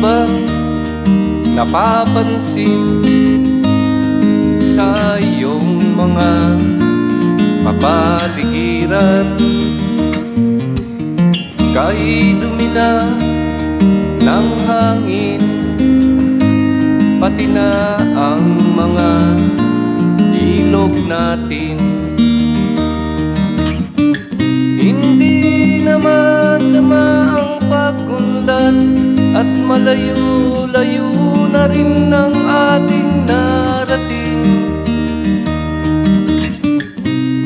bang napapansin sa iyong mga kapaligiran? Kay dumi na ng hangin, pati na ang mga ilog natin. Hindi na masama ang pag-unlad at malayo-layo na rin ang ating narating.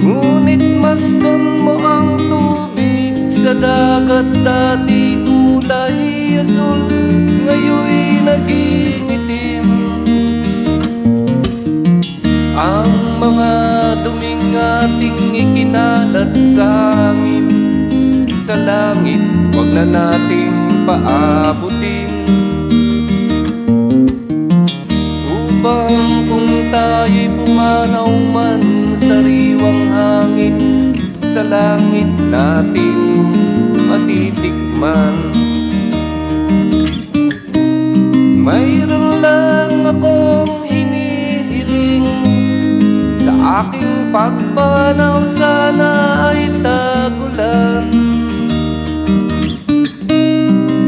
Ngunit masdan mo ang tubig sa dagat, dati kulay asul, ngayon'y naging itim. Ang mga duming ating ikinalat sa hangin, sa langit wag na nating paabutin, upang kung tayo'y pumanaw man sa riwang hangin, sa langit natin matitikman. Mayroon lang akong hinihiling, sa aking pagpanaw sana ay tagulan.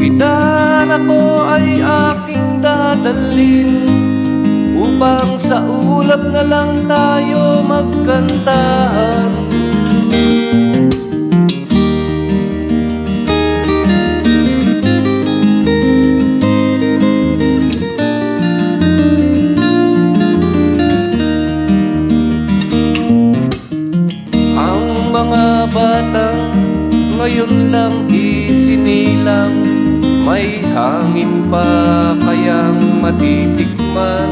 Gitara ko ay aking dadalhin, upang sa ulap na lang tayo magkantahan. Ang mga batang ngayon lang isinilang, may hangin pa kayang matitikman?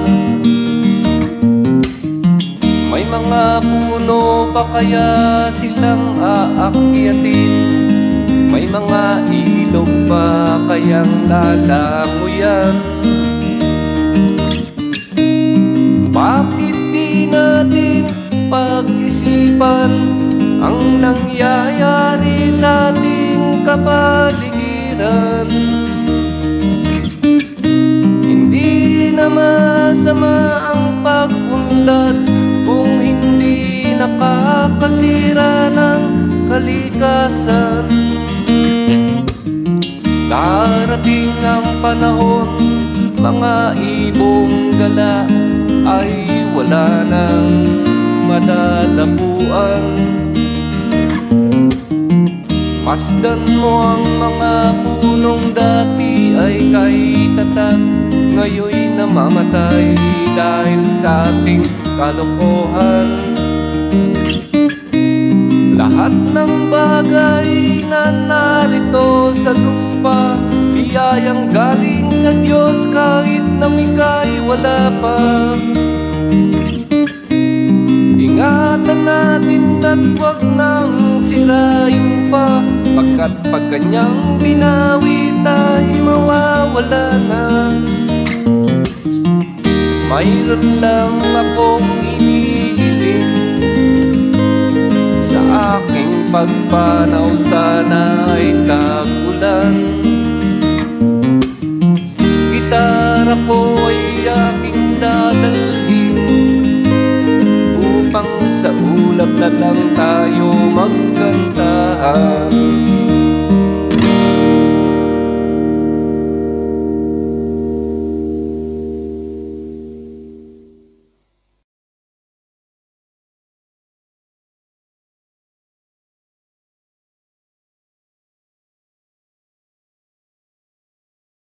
May mga puno pa kaya silang aakyatin? May mga ilog pa kayang lalanguyan? Bakit di natin pag-isipan ang nangyayari sa ating kapaligiran? Hindi na masama ang pag-unlad kung hindi nakakasira ng kalikasan. Darating ang panahon, mga ibong gala ay wala nang madadapuan. Masdan mo ang mga punong dati ay kay tatag, ngayon'y namamatay dahil sa ating kalokohan. Lahat ng bagay na narito sa lupa, biyayang galing sa Diyos kahit na ika'y wala pa. Ingatan natin at huwag nang sirain pa, pagkat pag kanyang binawi tayo mawawala na. Mayroon lang akong inihiling, sa aking pagpanaw sana ay tagulan. Gitara ko ay aking dadalhin, upang sa ulap na lang tayo magkantahan.